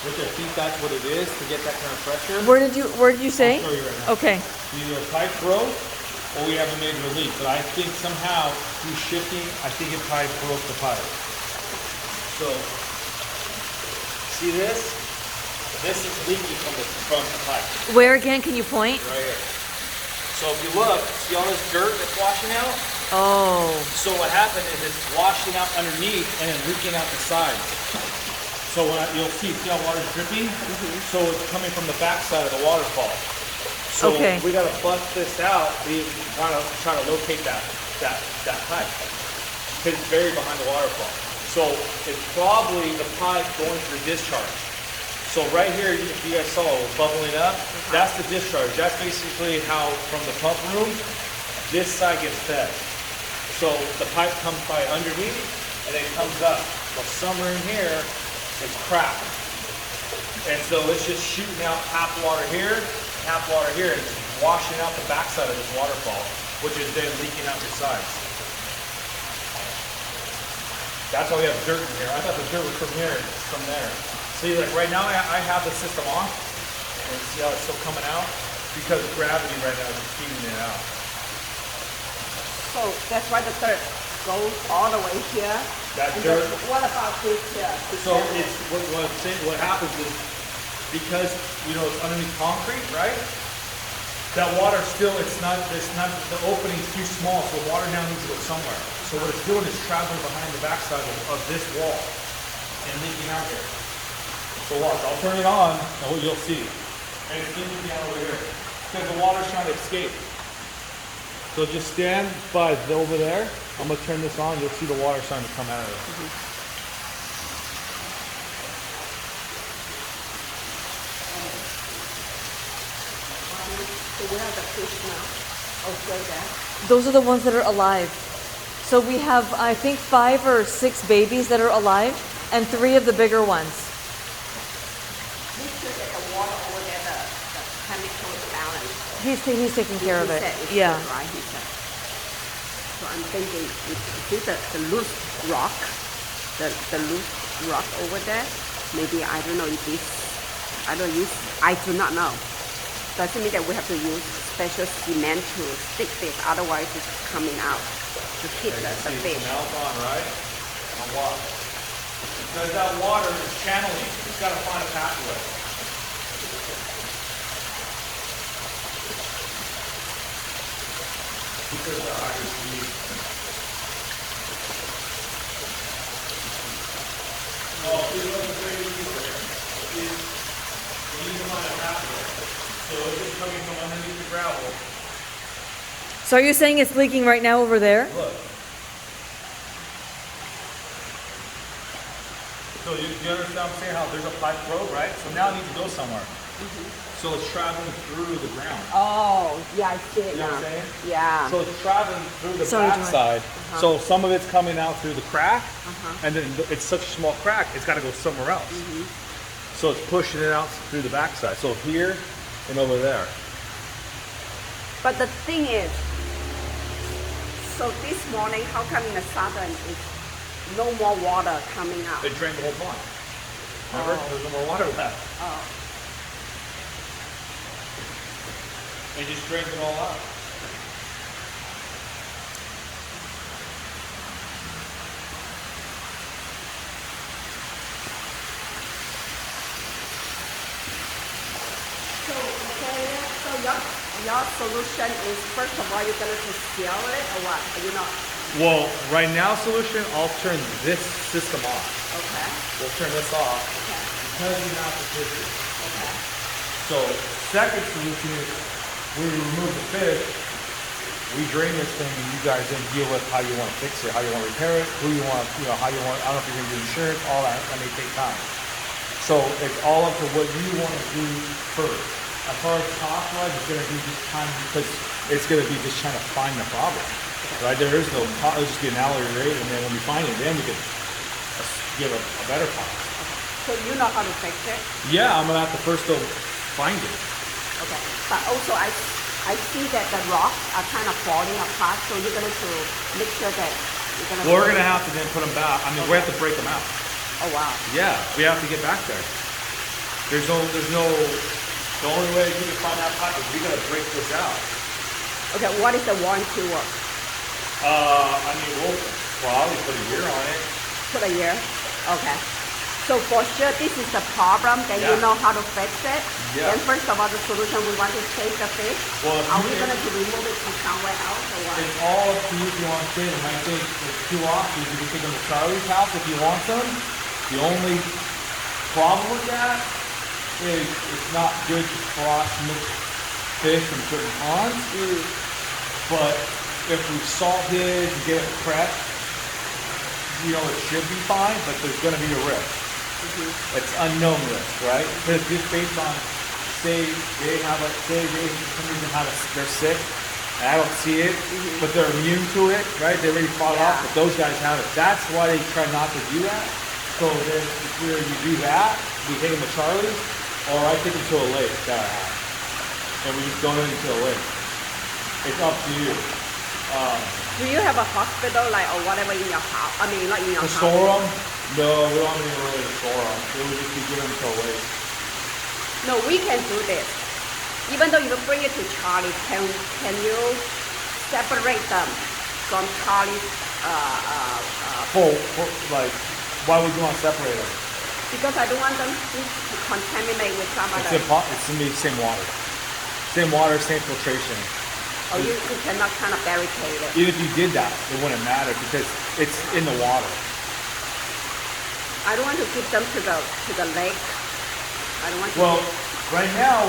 with their feet, that's what it is to get that kind of pressure. Where did you say? I'll show you right now. Okay. Either a pipe broke or we have a major leak. But I think somehow through shifting, I think it probably broke the pipe. So, see this? This is leaking from the pipe. Where again? Can you point? Right here. So if you look, see all this dirt that's washing out? Oh. So what happened is it's washing out underneath and then leaking out the sides. So you'll see how water's dripping? So it's coming from the backside of the waterfall. So Okay. we gotta bust this out. We want to try to locate that pipe. Because it's buried behind the waterfall. So it's probably the pipe going through discharge. So right here, if you guys saw, it was bubbling up. That's the discharge. That's basically how, from the pump room, this side gets fed. So the pipe comes by underneath, and then it comes up. Well, somewhere in here, it's cracked. And so it's just shooting out half water here, half water here, and it's washing out the backside of this waterfall, which is then leaking out the sides. That's why we have dirt in here. I thought the dirt was from here, it's from there. See, like right now I have the system on, and see how it's still coming out? Because gravity right now is feeding it out. So that's why the dirt goes all the way here. That And dirt. then what about this here? So it's what happens is because it's underneath concrete, right? That water still it's not the opening's too small, so water now needs to go somewhere. So what it's doing is traveling behind the backside of this wall and leaking out here. So watch, I'll turn it on and you'll see. And it's leaking out over here because the water's trying to escape. So just stand by over there. I'm gonna turn this on. You'll see the water starting to come out of it. So where are the fish now? Oh, right there. Those are the ones that are alive. So we have, I think, 5 or 6 babies that are alive, and 3 of the bigger ones. Make sure that the water over there, the chemical balance. He's taking care of He it. said it's Yeah. good, right? He said. So I'm thinking, see the loose rock, the loose rock over there. Maybe I don't know if this. I do not know. Doesn't mean that we have to use special cement to stick this. Otherwise, it's coming out to keep the fish. Melt on, right? On what? Because that water is channeling. It's got to find a pathway. Because the higher speed. Oh, see what the very least there is you need to find a pathway. So if it's coming from underneath the gravel, So are you saying it's leaking right now over there? look. So you understand what I'm saying? How there's a pipe broke, right? So now it needs to go somewhere. So it's traveling through the ground. Oh, yeah, I see it You know now. what I'm saying? Yeah. So it's traveling through the Sorry, Joy. backside. So some of it's coming out through the crack, and then it's such a small crack, it's got to go somewhere else. So it's pushing it out through the backside. So here and over there. But the thing is, so this morning, how come in the southern is no more water coming out? They drained the whole pond. Remember? There's no more water left. Oh. They just drained it all out. So your solution is, first of all, you're going to seal it or what? Are you not? Well, right now, solution, I'll turn this system off. Okay. We'll turn this off Okay. because you have to push it. Okay. So, second solution is we remove the fish, we drain this thing, and you guys then deal with how you want to fix it, how you want to repair it, who you want, how you want, I don't know if you're going to do insurance, all that may take time. So, it's all up to what you want to do first. As far as cost-wise, it's going to be just time because it's going to be just trying to find the problem. Right? There is no cost, it'll just be an hourly rate, and then when we find it, then we can give a better cost. So you know how to fix it? Yeah, I'm going to have to first go find it. Okay. But also, I see that the rocks are kind of falling apart, so you're going to make sure that you're going to... Well, we're going to have to then put them back. I mean, we have to break them out. Oh, wow. Yeah, we have to get back there. There's no, the only way you can find that pipe is we gotta break this out. Okay, what is the warranty work? I mean, we'll probably put a year on it. Put a year? Okay. So for sure, this is the problem, then you Yeah. know how to fix it. Yeah. Then first of all, the solution, we want to save the fish. Well, if Are you we can- going to remove it to somewhere else or what? It's all up to you if you want to save them. I think there's two options. You can take them to Charlie's house if you want them. The only problem with that is it's not good to cross mix fish from certain ponds. But if we salt his and get it prepped, you know, it should be fine, but there's going to be a risk. It's unknown risk, right? Because just based on, say they have a, say they for some reason have a, they're sick, and I don't see it, but they're immune to it, right? They already fought off, Yeah. but those guys have it. That's why they try not to do that. So then either you do that, we take them to Charlie's, or I take them to a lake that I have, and we just donate them to a lake. It's up to you. Do you have a hospital like or whatever in your house? I mean, not in your To house. store them? No, we don't have any really to store them. It would just be given to a lake. No, we can do this. Even though you bring it to Charlie, can you separate them from Charlie's? Like, why would you want to separate them? Because I don't want them to contaminate with some It's other. it's gonna be the same water. Same water, same filtration. Or you cannot kind of barricade it. Even if you did that, it wouldn't matter because it's in the water. I don't want to give them to the lake. I don't want to. Well, right now,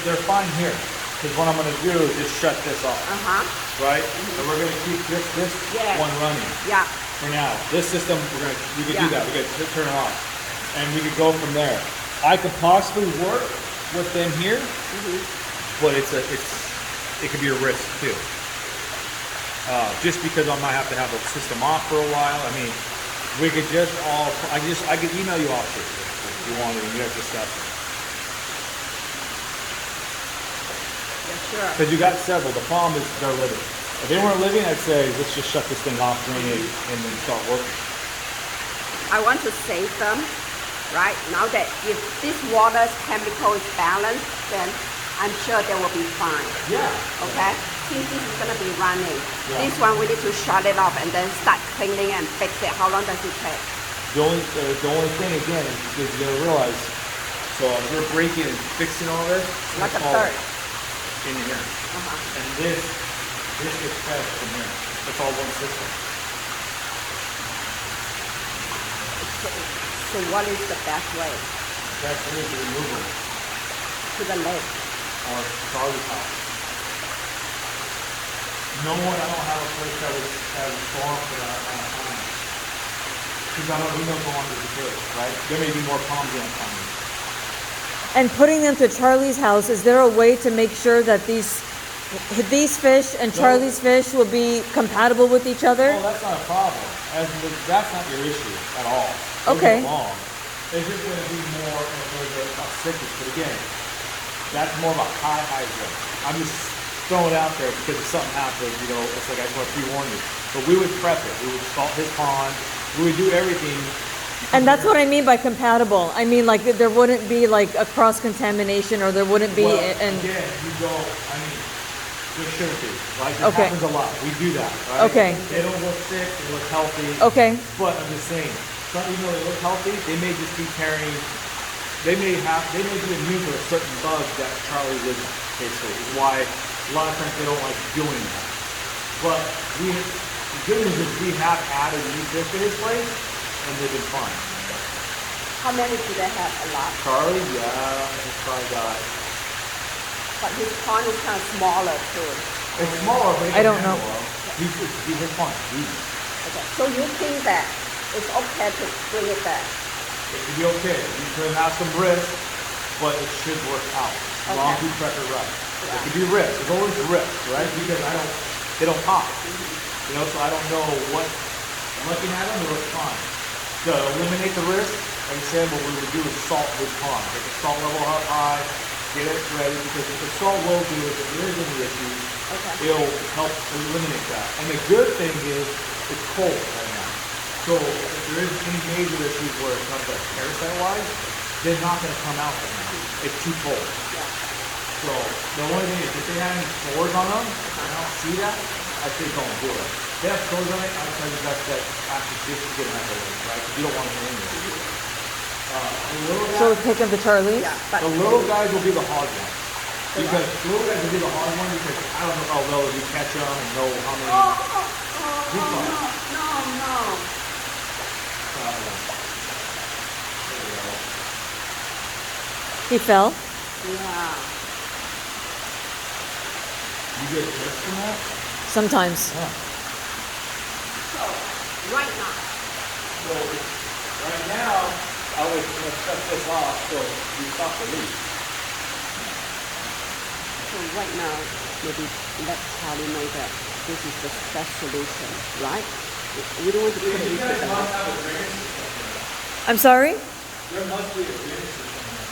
they're fine here. Because what I'm gonna do is just shut this off, right? And we're gonna keep this Yeah. one running Yeah. for now. This system, we could Yeah. do that. We could turn it off. And we could go from there. I could possibly work with them here, but it could be a risk too. Just because I might have to have the system off for a while. I mean, we could just all, I could email you off if you wanted, and you guys discuss it. Yeah, sure. Because you got several. The problem is they're living. If they weren't living, I'd say let's just shut this thing off, drain it, and then start working. I want to save them, right? Now that if this water's chemical is balanced, then I'm sure they will be fine. Yeah. Okay? Since this is gonna be running, Yeah. this one we need to shut it off and then start cleaning and fix it. How long does it take? The only thing again is you gotta realize. So if you're breaking and fixing all this, it's Like a all third. in here, and this gets fed from here. It's all one system. So what is the best way? That's it. The removal To the lake. or Charlie's house. No one. I don't have a place that would farm for that amount of time. Because I don't. We don't go under the bridge, right? There may be more problems than coming. And putting them to Charlie's house, is there a way to make sure that these fish and Charlie's fish will be compatible with each other? Well, that's not a problem. That's not your issue at all. Don't Okay. get me wrong. It's just going to be more of a sickness. But again, that's more of a high hydrant. I'm just throwing it out there because if something happens, you know, it's like I just want to pre-warn you. But we would prep it. We would salt his pond. We would do everything. And that's what I mean by compatible. I mean, like, there wouldn't be like a cross-contamination, or there wouldn't be, Well, and again, you go, I mean, there shouldn't be. Like, it Okay. happens a lot. We do that, right? Okay. They don't look sick. They look healthy. okay, But I'm just saying, some even though they look healthy, they may just be carrying. They may be immune to a certain bug that Charlie isn't. Basically, is why a lot of times they don't like doing that. But the good news is we have added new fish to his place, and they've been fine. How many do they have? A lot. Charlie, yeah, he's probably got. But his pond is kind of smaller too. It's smaller, but I don't know. He's his fine. Okay. So you think that it's okay to bring it back? It could be okay. You could have some risk, but it should work out. As long as Okay. you prep it right. Yeah. It could be risk. There's always risk, right? Because they don't pop. You know, so I don't know what, I'm looking at them, they look fine. To eliminate the risk, like I said, what we would do is salt this pond. Get the salt level up high, get it ready, because what the salt will do is if there is any issues, Okay. it'll help eliminate that. And the good thing is, it's cold right now. So if there is any major issues where it comes like parasite-wise, they're not gonna come out right now. It's too cold. Yeah. So the only thing is if they have any sores on them, and I don't see that, I say don't do it. If they have sores on it, I'll tell you that after just to get them out of the way, right? 'Cause you don't want them in there. The little So guys, take them to Charlie's? Yeah, but the little guys will be the hard ones. Because little guys will be the hard one because I don't know how well you catch them and know how many. He's fine. no. There we go. He fell? Yeah. You get tips from that? Sometimes. Yeah. So right now, So right now, I was gonna shut this off so you stop the leak. maybe let Charlie know that this is the best solution, right? We don't want to put it You into guys the must have a drainage system here. I'm sorry? There must be a drainage system here.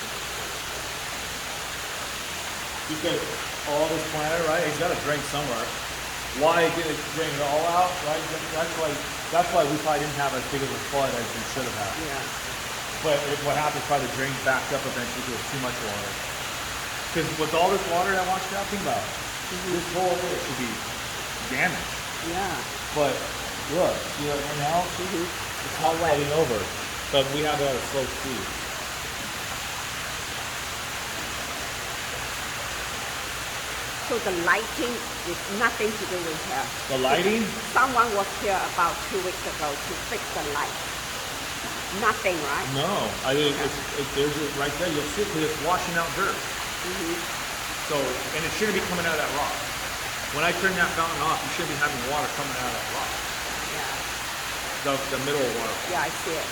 Because all this planter, right, it's gotta drain somewhere. Why did it drain it all out, right? That's why we probably didn't have as big of a flood as we should have had. Yeah. But what happens, probably the drains backed up eventually because there's too much water. Because with all this water that washed out, think about it. This whole area should be damaged. Yeah. But look, see that right now? It's all wetting over. But we have it at a slow speed. So the lighting is nothing to do with her. The lighting? Someone was here about 2 weeks ago to fix the light. Nothing, right? No, I mean, there's it right there. You'll see it because it's washing out dirt. So, and it shouldn't be coming out of that rock. When I turn that fountain off, you shouldn't be having water coming out of that rock. Yeah. The middle water. Yeah, I see it.